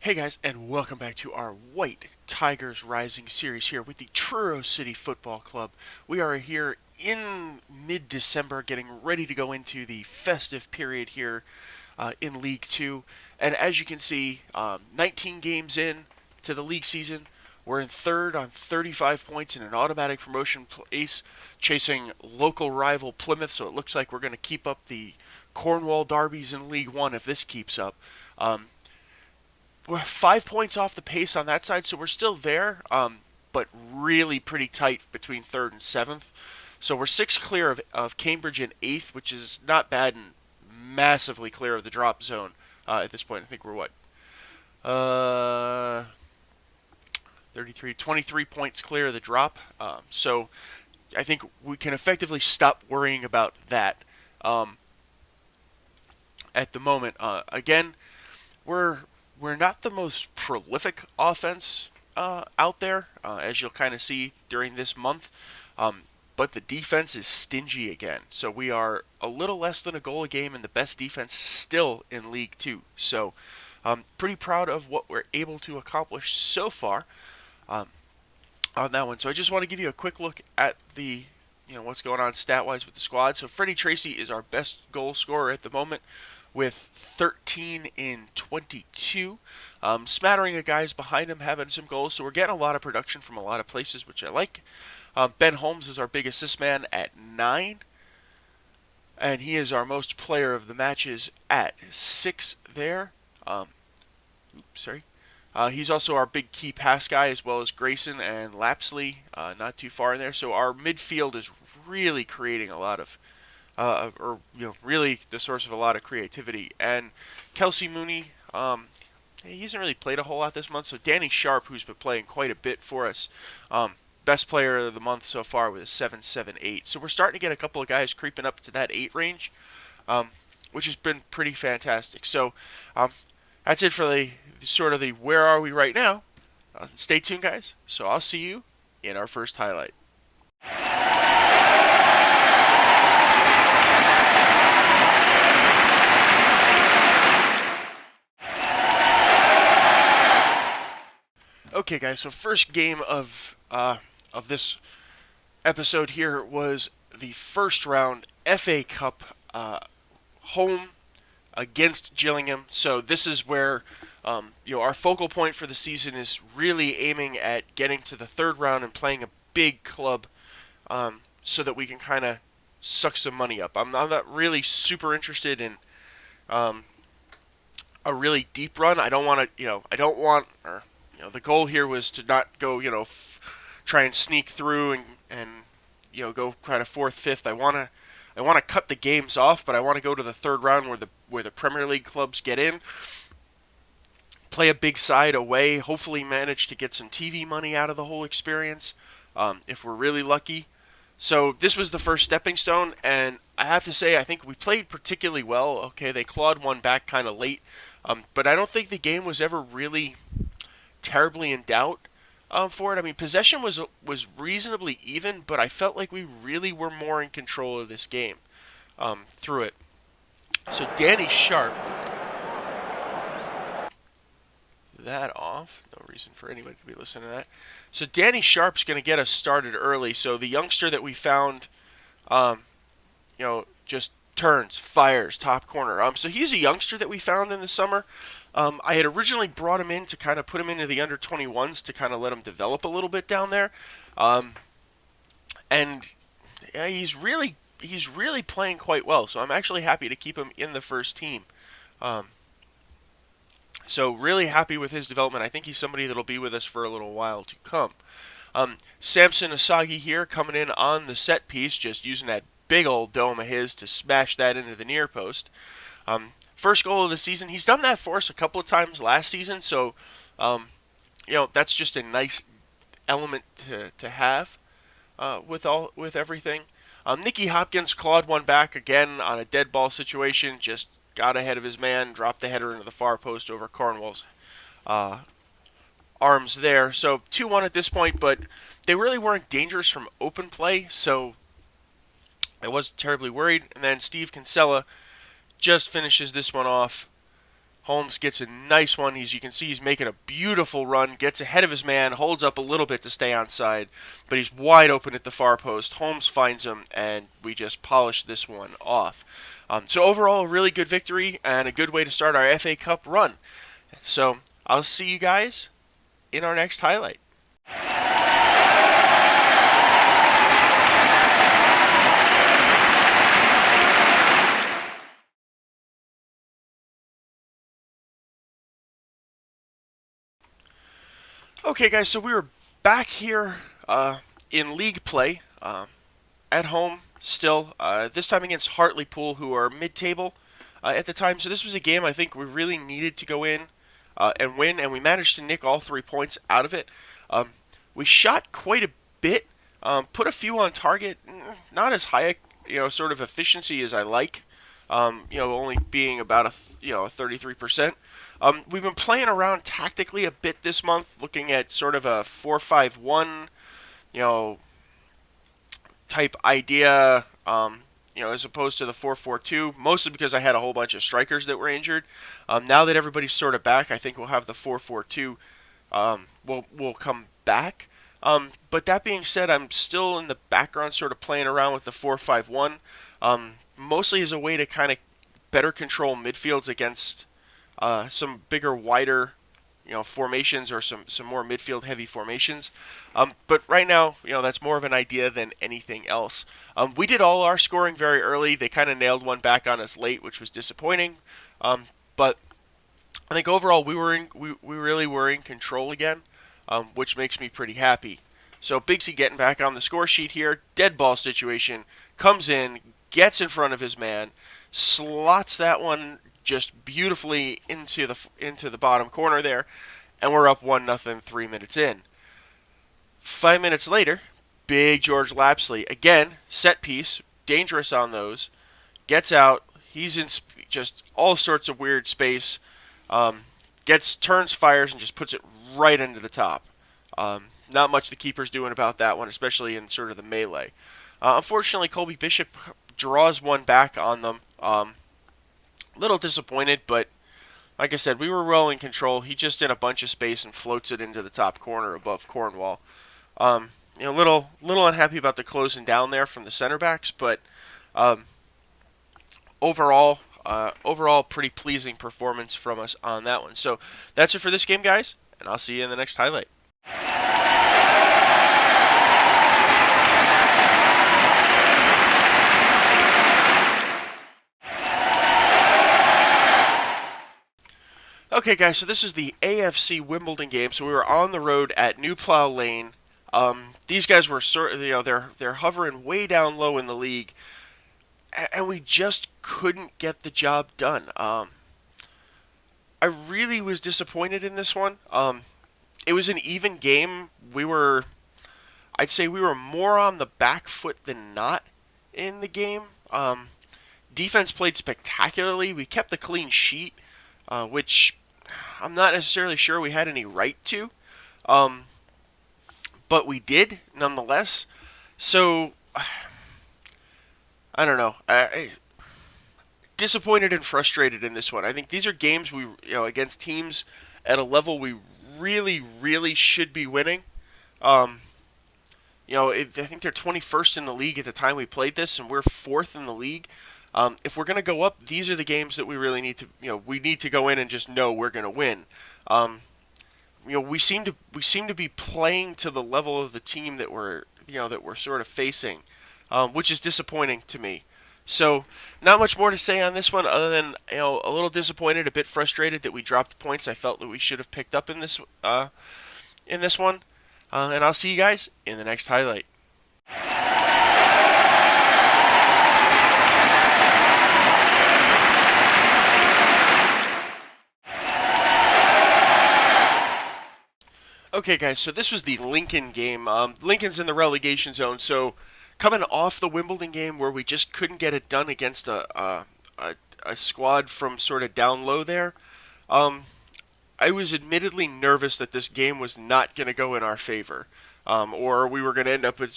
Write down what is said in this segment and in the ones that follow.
Hey guys, and welcome back to our White Tigers Rising series here with the Truro City Football Club. We are here in mid-December, getting ready to go into the festive period here in League Two. And as you can see, 19 games in to the league season, we're in third on 35 points in an automatic promotion place, chasing local rival Plymouth. So it looks like we're going to keep up the Cornwall derbies in League One if this keeps up. We're 5 points off the pace on that side, so we're still there, but really pretty tight between third and seventh. So we're six clear of Cambridge in eighth, which is not bad and massively clear of the drop zone at this point. I think we're what? 23 points clear of the drop. So I think we can effectively stop worrying about that at the moment. Again, we're not the most prolific offense out there, as you'll kind of see during this month. But the defense is stingy again. So we are a little less than a goal a game and the best defense still in League Two. So I'm pretty proud of what we're able to accomplish so far on that one. So I just want to give you a quick look at the what's going on stat-wise with the squad. So Freddie Tracy is our best goal scorer at the moment, with 13 in 22. Smattering of guys behind him having some goals, so we're getting a lot of production from a lot of places, which I like. Ben Holmes is our big assist man at 9, and he is our most player of the matches at 6 there. He's also our big key pass guy, as well as Grayson and Lapsley, not too far in there. So our midfield is really creating a lot of really the source of a lot of creativity. And Kelsey Mooney, he hasn't really played a whole lot this month, so Danny Sharp, who's been playing quite a bit for us, best player of the month so far with a 7.78. So we're starting to get a couple of guys creeping up to that 8 range, which has been pretty fantastic. So that's it for the sort of the where are we right now. Stay tuned, guys. So I'll see you in our first highlight. Okay, guys, so first game of this episode here was the first round FA Cup home against Gillingham. So this is where our focal point for the season is really aiming at getting to the third round and playing a big club, so that we can kind of suck some money up. I'm not really super interested in a really deep run. I don't want to, the goal here was to not go, try and sneak through and go kind of fourth, fifth. I want to cut the games off, but I want to go to the third round where the Premier League clubs get in, play a big side away, hopefully manage to get some TV money out of the whole experience, if we're really lucky. So this was the first stepping stone, and I have to say I think we played particularly well. Okay, they clawed one back kind of late, but I don't think the game was ever really terribly in doubt for it. I mean, possession was reasonably even, but I felt like we really were more in control of this game through it. So Danny Sharp, that off. No reason for anybody to be listening to that. So Danny Sharp's going to get us started early. So the youngster that we found, just turns, fires, top corner. So he's a youngster that we found in the summer. I had originally brought him in to kind of put him into the under-21s to kind of let him develop a little bit down there. And he's really playing quite well. So I'm actually happy to keep him in the first team. So really happy with his development. I think he's somebody that'll be with us for a little while to come. Samson Asagi here coming in on the set piece, just using that big old dome of his to smash that into the near post. First goal of the season. He's done that for us a couple of times last season, so that's just a nice element to have with everything. Nicky Hopkins clawed one back again on a dead ball situation, just got ahead of his man, dropped the header into the far post over Cornwall's arms there. So 2-1 at this point, but they really weren't dangerous from open play, so I wasn't terribly worried. And then Steve Kinsella just finishes this one off Holmes gets a nice one. You can see he's making a beautiful run, gets ahead of his man, holds up a little bit to stay onside, but he's wide open at the far post. Holmes finds him, and we just polish this one off. So overall, a really good victory and a good way to start our FA Cup run. So I'll see you guys in our next highlight. Okay, guys, so we were back here in league play at home still, this time against Hartlepool, who are mid-table at the time. So this was a game I think we really needed to go in and win, and we managed to nick all 3 points out of it. We shot quite a bit, put a few on target, not as high, sort of efficiency as I like. Only being about a 33%. We've been playing around tactically a bit this month, looking at sort of a 4-5-1, type idea, as opposed to the 4-4-2, mostly because I had a whole bunch of strikers that were injured. Now that everybody's sort of back, I think we'll have the 4-4-2 will come back. But that being said, I'm still in the background sort of playing around with the 4-5-1, mostly as a way to kind of better control midfields against some bigger, wider, formations, or some more midfield heavy formations. But right now, that's more of an idea than anything else. We did all our scoring very early. They kind of nailed one back on us late, which was disappointing. But I think overall we really were in control again, which makes me pretty happy. So Bigsy getting back on the score sheet here. Dead ball situation. Comes in, gets in front of his man, slots that one just beautifully into the bottom corner there, and we're up 1-0 3 minutes in. 5 minutes later, big George Lapsley, again, set piece, dangerous on those, gets out, he's in just all sorts of weird space, turns, fires, and just puts it right into the top. Not much the keeper's doing about that one, especially in sort of the melee. Unfortunately, Colby Bishop draws one back on them. Little disappointed, but like I said, we were well in control. He just in a bunch of space and floats it into the top corner above Cornwall. Little unhappy about the closing down there from the center backs, but overall pretty pleasing performance from us on that one. So that's it for this game, guys, and I'll see you in the next highlight. Okay, guys, so this is the AFC Wimbledon game. So we were on the road at New Plough Lane. These guys were they're hovering way down low in the league, and we just couldn't get the job done. I really was disappointed in this one. It was an even game. I'd say we were more on the back foot than not in the game. Defense played spectacularly. We kept the clean sheet, which I'm not necessarily sure we had any right to, but we did nonetheless. So I don't know. Disappointed and frustrated in this one. I think these are games against teams at a level we really, really should be winning. I think they're 21st in the league at the time we played this, and we're 4th in the league. If we're going to go up, these are the games that we really need to, we need to go in and just know we're going to win. We seem to be playing to the level of the team that we're sort of facing, which is disappointing to me. So, not much more to say on this one, other than a little disappointed, a bit frustrated that we dropped the points I felt that we should have picked up in this one. And I'll see you guys in the next highlight. Okay, guys, so this was the Lincoln game. Lincoln's in the relegation zone, so coming off the Wimbledon game where we just couldn't get it done against a squad from sort of down low there, I was admittedly nervous that this game was not going to go in our favor, or we were going to end up with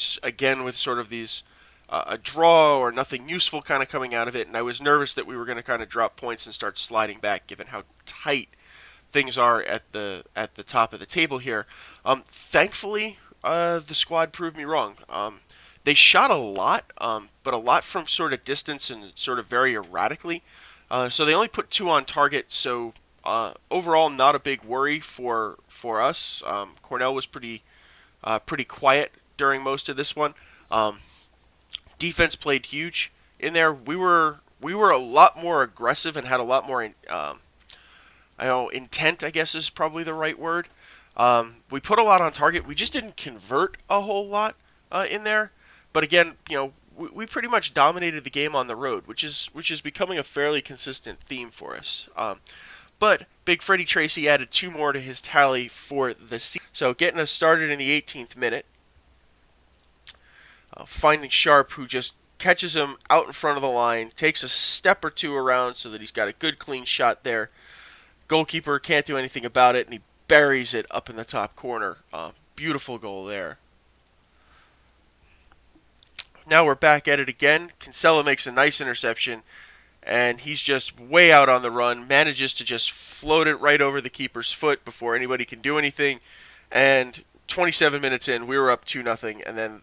sort of these a draw or nothing useful kind of coming out of it, and I was nervous that we were going to kind of drop points and start sliding back, given how tight things are at the top of the table here. Thankfully, the squad proved me wrong. They shot a lot, but a lot from sort of distance and sort of very erratically. So they only put 2 on target. So overall, not a big worry for us. Cornell was pretty quiet during most of this one. Defense played huge in there. We were a lot more aggressive and had a lot more intent, I guess is probably the right word. We put a lot on target. We just didn't convert a whole lot in there. But again, we pretty much dominated the game on the road, which is becoming a fairly consistent theme for us. But Big Freddie Tracy added 2 more to his tally for the season. So getting us started in the 18th minute. Finding Sharp, who just catches him out in front of the line, takes a step or 2 around so that he's got a good clean shot there. Goalkeeper can't do anything about it, and he buries it up in the top corner. Beautiful goal there. Now we're back at it again. Kinsella makes a nice interception, and he's just way out on the run, manages to just float it right over the keeper's foot before anybody can do anything. And 27 minutes in, we were up 2-0, and then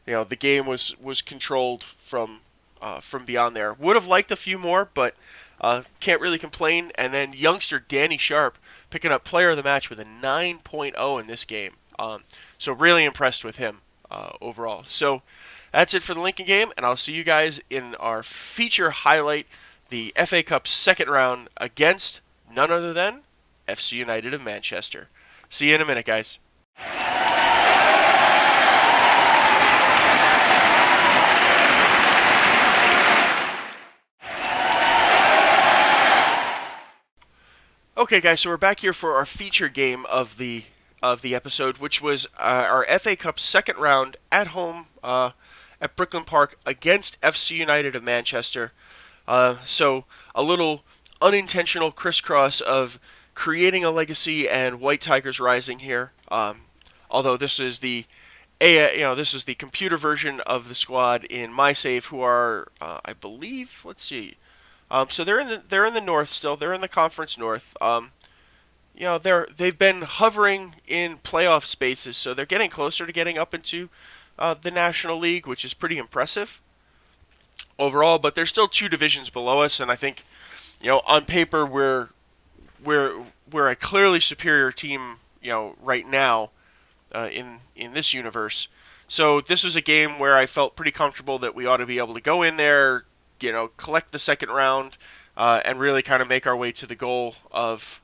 the game was controlled from beyond there. Would have liked a few more, but can't really complain. And then youngster Danny Sharp picking up player of the match with a 9.0 in this game. So really impressed with him overall. So that's it for the Lincoln game, and I'll see you guys in our feature highlight, the FA Cup second round against none other than FC United of Manchester. See you in a minute, guys. Okay, guys, so we're back here for our feature game of the episode, which was our FA Cup second round at home at Brooklyn Park against FC United of Manchester. So a little unintentional crisscross of creating a legacy and White Tigers Rising here. Although this is the computer version of the squad in MySave, who are I believe, let's see. So they're in the North still. They're in the Conference North. They've been hovering in playoff spaces, so they're getting closer to getting up into the National League, which is pretty impressive overall. But they're still 2 divisions below us, and I think on paper we're a clearly superior team right now in this universe. So this was a game where I felt pretty comfortable that we ought to be able to go in there, collect the second round, and really kind of make our way to the goal of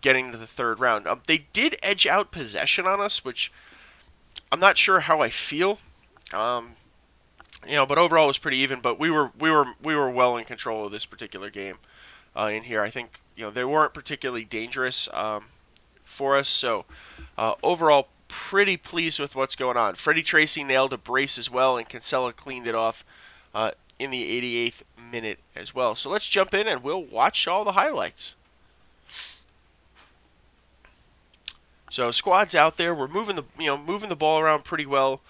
getting to the third round. They did edge out possession on us, which I'm not sure how I feel. But overall it was pretty even. But we were well in control of this particular game in here. I think they weren't particularly dangerous for us. So overall, pretty pleased with what's going on. Freddie Tracy nailed a brace as well, and Kinsella cleaned it off in the 88th minute as well. So let's jump in and we'll watch all the highlights. So squad's out there. We're moving the ball around pretty well.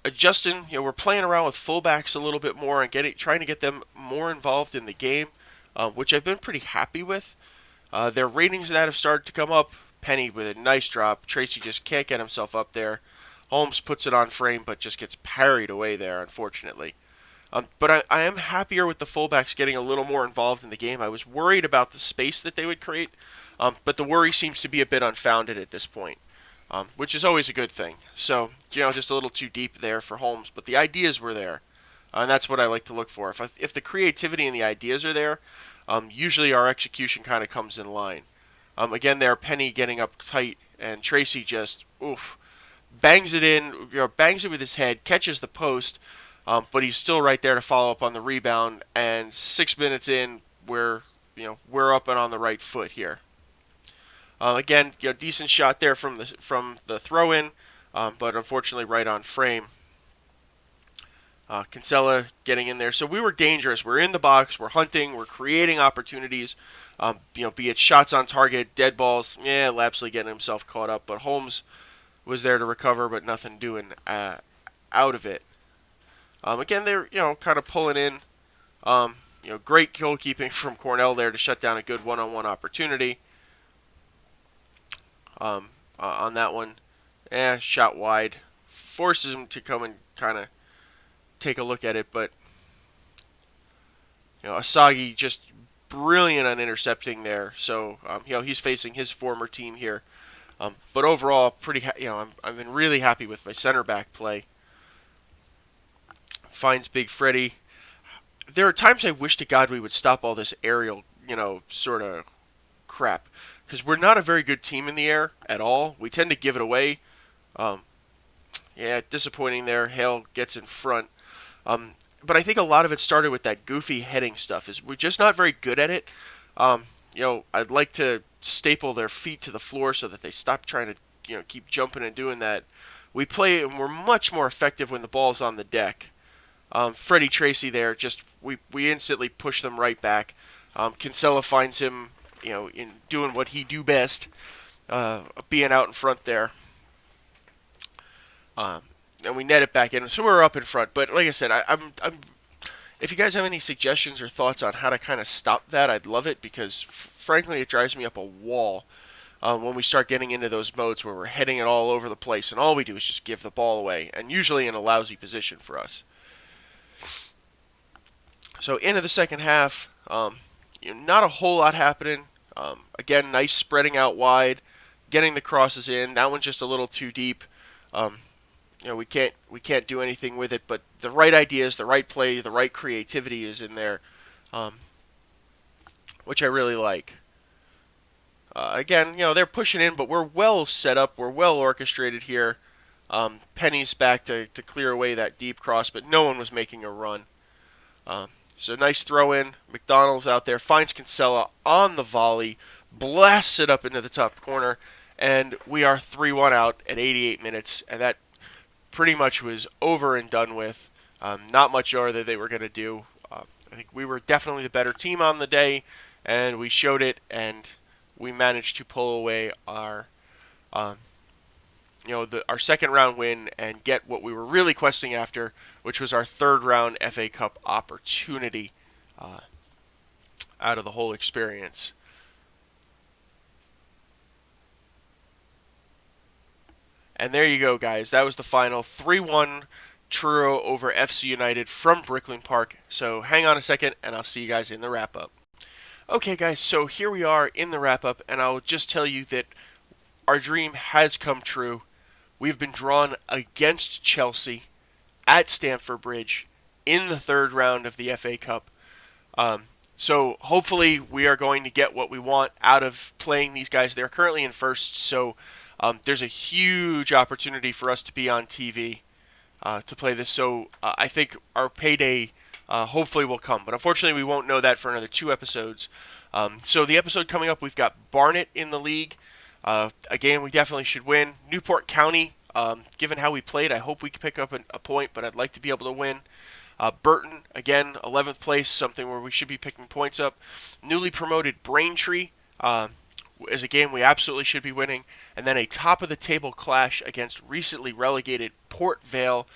Adjusting, we're playing around with fullbacks a little bit more and trying to get them more involved in the game, which I've been pretty happy with. Their ratings that have started to come up. Penny with a nice drop. Tracy just can't get himself up there. Holmes puts it on frame, but just gets parried away there, unfortunately. But I am happier with the fullbacks getting a little more involved in the game. I was worried about the space that they would create, but the worry seems to be a bit unfounded at this point, which is always a good thing. So, just a little too deep there for Holmes, but the ideas were there, and that's what I like to look for. If the creativity and the ideas are there, usually our execution kind of comes in line. Again, there, Penny getting up tight, and Tracy just, bangs it in, bangs it with his head, catches the post, but he's still right there to follow up on the rebound. And 6 minutes in, we're up and on the right foot here. Again, decent shot there from the throw-in, but unfortunately right on frame. Kinsella getting in there. So we were dangerous. We're in the box. We're hunting. We're creating opportunities. Be it shots on target, dead balls. Lapsley getting himself caught up. But Holmes was there to recover, but nothing doing out of it. Again, they're kind of pulling in. Great goalkeeping from Cornell there to shut down a good one-on-one opportunity. On that one, shot wide, forces him to come and kind of take a look at it, but Asagi just brilliant on intercepting there. So he's facing his former team here. But overall, I've been really happy with my center back play. Finds Big Freddy. There are times I wish to God we would stop all this aerial, sort of crap, because we're not a very good team in the air at all. We tend to give it away. Disappointing there. Hale gets in front. But I think a lot of it started with that goofy heading stuff. We're just not very good at it. I'd like to staple their feet to the floor so that they stop trying to, keep jumping and doing that. We play and we're much more effective when the ball's on the deck. Freddie Tracy there, we instantly push them right back. Kinsella finds him, in doing what he do best, being out in front there. And we net it back in, so we're up in front. But like I said, I'm if you guys have any suggestions or thoughts on how to kind of stop that, I'd love it, because frankly, it drives me up a wall when we start getting into those modes where we're heading it all over the place, and all we do is just give the ball away, and usually in a lousy position for us. So into the second half, not a whole lot happening. Again, nice spreading out wide, getting the crosses in. That one's just a little too deep. We can't do anything with it, but the right ideas, the right play, the right creativity is in there, which I really like. Again, they're pushing in, but we're well set up, we're well orchestrated here. Penny's back to clear away that deep cross, but no one was making a run. So nice throw in. McDonald's out there, finds Kinsella on the volley, blasts it up into the top corner, and we are 3-1 out at 88 minutes, and that pretty much was over and done with. Not much more that they were going to do. I think we were definitely the better team on the day, and we showed it, and we managed to pull away our our second round win and get what we were really questing after, which was our third round FA Cup opportunity out of the whole experience. And there you go, guys. That was the final 3-1 Truro over FC United from Brooklyn Park. So hang on a second, and I'll see you guys in the wrap-up. Okay, guys, so here we are in the wrap-up, and I'll just tell you that our dream has come true. We've been drawn against Chelsea at Stamford Bridge in the third round of the FA Cup. So hopefully we are going to get what we want out of playing these guys. They're currently in first, so there's a huge opportunity for us to be on TV to play this. So I think our payday hopefully will come. But unfortunately, we won't know that for another 2 episodes. So the episode coming up, we've got Barnet in the league. A game we definitely should win. Newport County, given how we played, I hope we can pick up a point, but I'd like to be able to win. Burton, again, 11th place, something where we should be picking points up. Newly promoted Braintree is a game we absolutely should be winning. And then a top-of-the-table clash against recently relegated Port Vale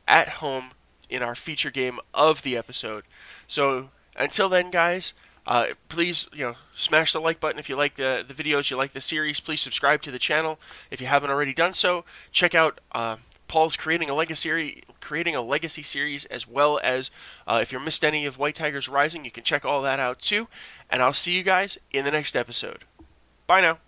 at home in our feature game of the episode. So until then, guys, please, smash the like button if you like the videos, you like the series. Please subscribe to the channel if you haven't already done so. Check out Paul's creating a legacy series, as well as if you missed any of White Tigers Rising, you can check all that out too. And I'll see you guys in the next episode. Bye now.